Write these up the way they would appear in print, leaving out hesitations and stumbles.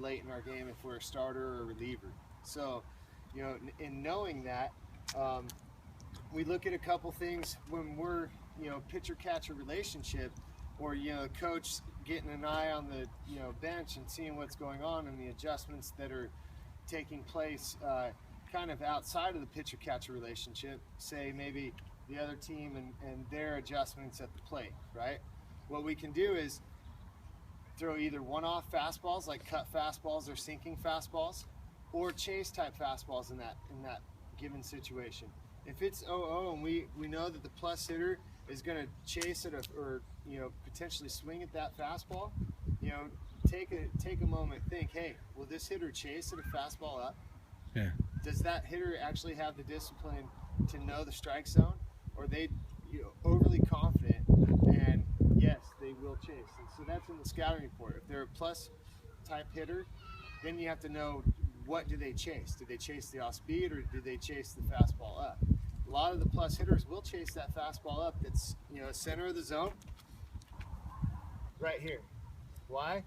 late in our game if we're a starter or a reliever. So, you know, in knowing that, we look at a couple things when we're, you know, pitcher-catcher relationship, or, you know, coach getting an eye on the, you know, bench and seeing what's going on and the adjustments that are taking place kind of outside of the pitcher-catcher relationship, say maybe the other team and their adjustments at the plate, right? What we can do is throw either one-off fastballs, like cut fastballs or sinking fastballs, or chase type fastballs in that given situation. If it's 0-0 and we know that the plus hitter is going to chase it or you know, potentially swing at that fastball, you know, take a moment, think, hey, will this hitter chase at a fastball up? Yeah. Does that hitter actually have the discipline to know the strike zone, or are they, you know, overly confident? And yes, they will chase. And so that's in the scouting report. If they're a plus type hitter, then you have to know, what do they chase? Do they chase the off speed, or do they chase the fastball up? A lot of the plus hitters will chase that fastball up that's, you know, center of the zone, right here. Why?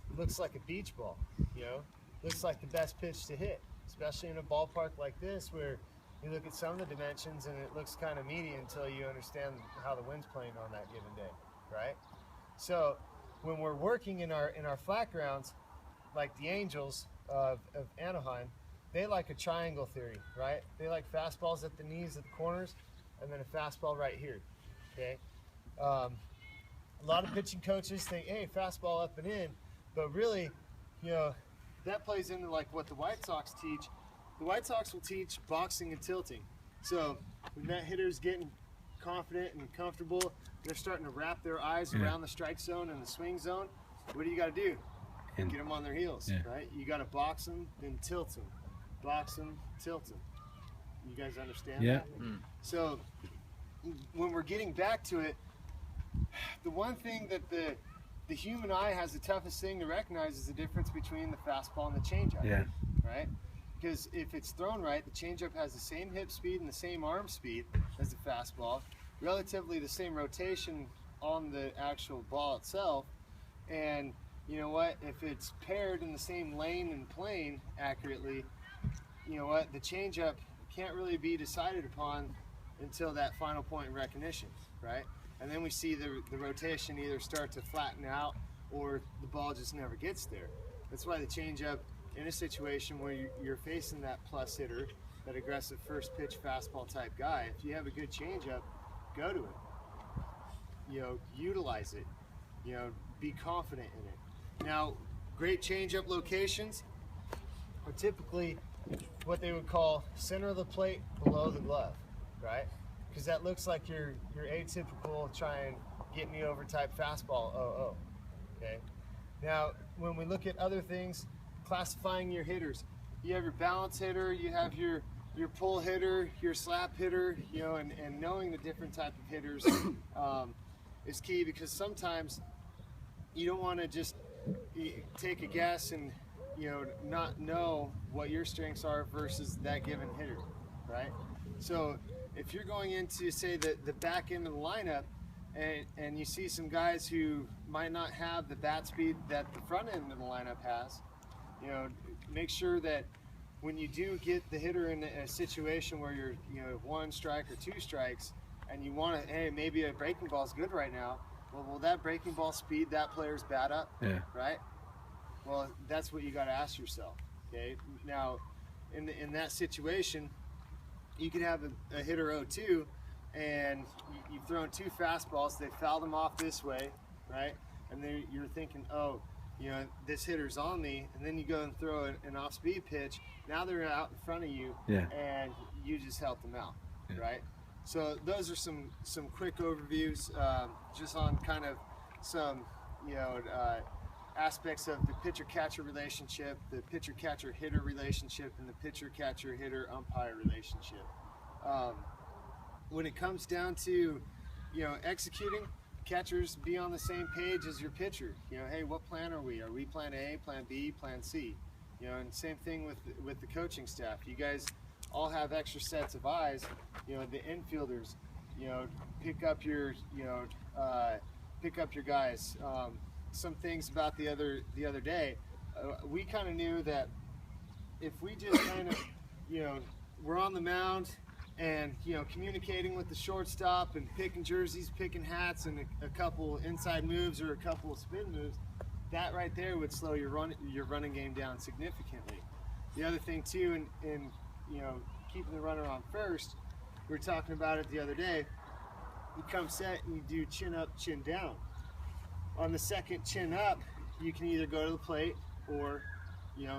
It looks like a beach ball, you know? Looks like the best pitch to hit, especially in a ballpark like this where you look at some of the dimensions and it looks kind of meaty until you understand how the wind's playing on that given day, right? So when we're working in our flat grounds, like the Angels of Anaheim, they like a triangle theory, right? They like fastballs at the knees, at the corners, and then a fastball right here, okay? A lot of pitching coaches think, hey, fastball up and in, but really, you know, that plays into like what the White Sox teach. The White Sox will teach boxing and tilting. So when that hitter's getting confident and comfortable, they're starting to wrap their eyes around the strike zone and the swing zone, what do you got to do? Get them on their heels, right? You got to box them, then tilt them. Box them, tilt them. You guys understand that? So when we're getting back to it, the one thing that the human eye has the toughest thing to recognize is the difference between the fastball and the changeup, right? Because if it's thrown right, the changeup has the same hip speed and the same arm speed as the fastball, relatively the same rotation on the actual ball itself, and you know what, if it's paired in the same lane and plane accurately, you know what, the changeup can't really be decided upon until that final point in recognition, right? And then we see the rotation either start to flatten out or the ball just never gets there. That's why the changeup, in a situation where you're facing that plus hitter, that aggressive first pitch fastball type guy, if you have a good changeup, go to it. You know, utilize it. You know, be confident in it. Now, great changeup locations are typically what they would call center of the plate, below the glove, right? Because that looks like your atypical try and get me over type fastball, okay? Now, when we look at other things, classifying your hitters, you have your balance hitter, you have your pull hitter, your slap hitter, you know, and knowing the different type of hitters is key, because sometimes you don't want to just take a guess and, you know, not know what your strengths are versus that given hitter, right? So if you're going into, say, the back end of the lineup and you see some guys who might not have the bat speed that the front end of the lineup has, you know, make sure that when you do get the hitter in a situation where you're, you know, 1 strike or 2 strikes and you want to, hey, maybe a breaking ball is good right now, well, will that breaking ball speed that player's bat up, right? Well, that's what you got to ask yourself, okay? Now, in that situation, you could have a hitter 0-2, and you've thrown 2 fastballs, they fouled them off this way, right? And then you're thinking, oh, you know, this hitter's on me, and then you go and throw an off-speed pitch. Now they're out in front of you, and you just help them out, right? So those are some quick overviews just on kind of some, you know, aspects of the pitcher-catcher relationship, the pitcher-catcher-hitter relationship, and the pitcher-catcher-hitter-umpire relationship. When it comes down to, you know, executing, catchers be on the same page as your pitcher. You know, hey, what plan are we? Are we plan A, plan B, plan C? You know, and same thing with the coaching staff. You guys all have extra sets of eyes. You know, the infielders, you know, pick up your guys. Some things about the other day, we kind of knew that if we just kind of, we're on the mound and, communicating with the shortstop and picking jerseys, picking hats, and a couple inside moves or a couple of spin moves, that right there would slow your running game down significantly. The other thing too, in keeping the runner on first, we were talking about it the other day. You come set and you do chin up, chin down. On the second chin up, you can either go to the plate or,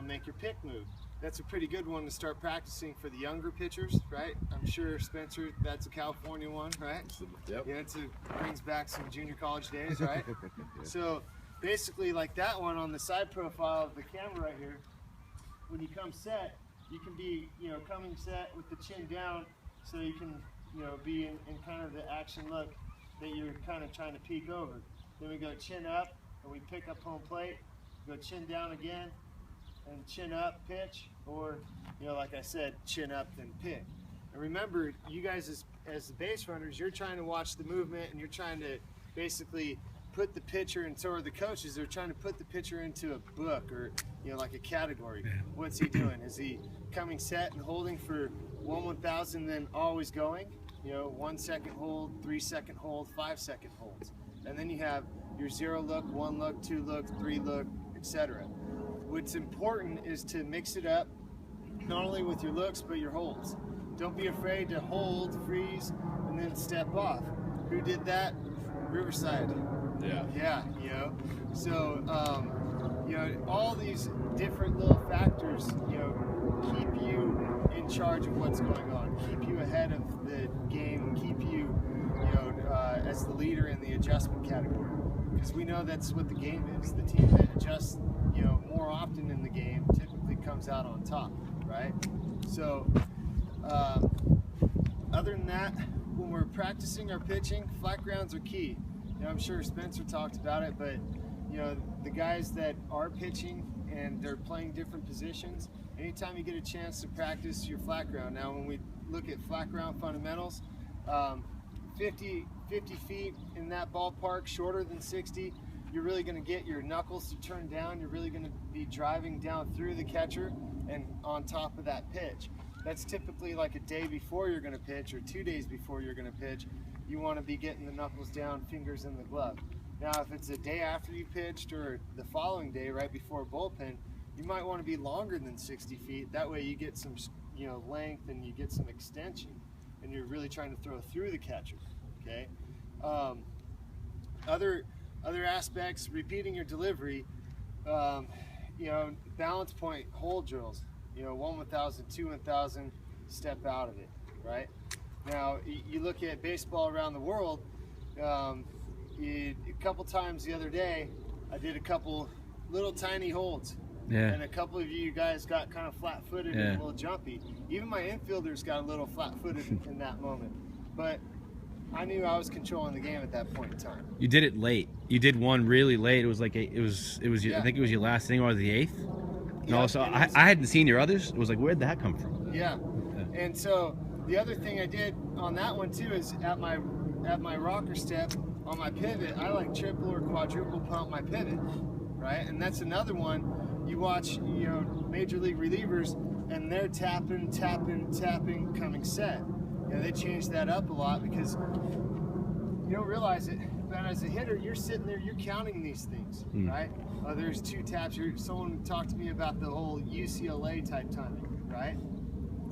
make your pick move. That's a pretty good one to start practicing for the younger pitchers, right? I'm sure Spencer, that's a California one, right? Yep. Yeah, it brings back some junior college days, right? So basically, like that one on the side profile of the camera right here, when you come set, you can be, coming set with the chin down, so you can, be in kind of the action look that you're kind of trying to peek over. Then we go chin up, and we pick up home plate. Go chin down again, and chin up, pitch, or, like I said, chin up, then pick. And remember, you guys as the base runners, you're trying to watch the movement, and you're trying to basically put the pitcher, and so are the coaches, they're trying to put the pitcher into a book or, like a category. What's he doing? Is he coming set and holding for 1/1000, then always going? 1 second hold, 3 second hold, 5 second holds. And then you have your 0 look, 1 look, 2 look, 3 look, etc. What's important is to mix it up, not only with your looks, but your holds. Don't be afraid to hold, freeze, and then step off. Who did that? Riverside. Yeah. So, all these different little factors, keep you in charge of what's going on, keep you ahead of the game, keep you, as the leader in the adjustment category. Because we know that's what the game is. The team that adjusts, more often in the game typically comes out on top, right? So, other than that, when we're practicing our pitching, flat grounds are key. I'm sure Spencer talked about it, but the guys that are pitching and they're playing different positions, anytime you get a chance to practice your flat ground. Now, when we look at flat ground fundamentals, 50 feet in that ballpark, shorter than 60, you're really going to get your knuckles to turn down. You're really going to be driving down through the catcher and on top of that pitch. That's typically like a day before you're going to pitch or 2 days before you're going to pitch. You want to be getting the knuckles down, fingers in the glove. Now, if it's a day after you pitched or the following day right before bullpen, you might want to be longer than 60 feet. That way you get some, length and you get some extension, and you're really trying to throw through the catcher. Okay. Other aspects, repeating your delivery. Balance point hold drills. 1/1000, 2/1000, step out of it. Right. Now, you look at baseball around the world, a couple times the other day, I did a couple little tiny holds. Yeah. And a couple of you guys got kind of flat-footed and a little jumpy. Even my infielders got a little flat-footed in that moment. But I knew I was controlling the game at that point in time. You did it late. You did one really late. It was like I think it was your last inning or the 8th. And also, I hadn't seen your others. It was like, where'd that come from? Yeah. And so the other thing I did on that one too is at my rocker step on my pivot, I like triple or quadruple pump my pivot, right? And that's another one. You watch, major league relievers, and they're tapping, coming set. They changed that up a lot because you don't realize it, but as a hitter, you're sitting there, you're counting these things, right? There's 2 taps. Someone talked to me about the whole UCLA type timing, right?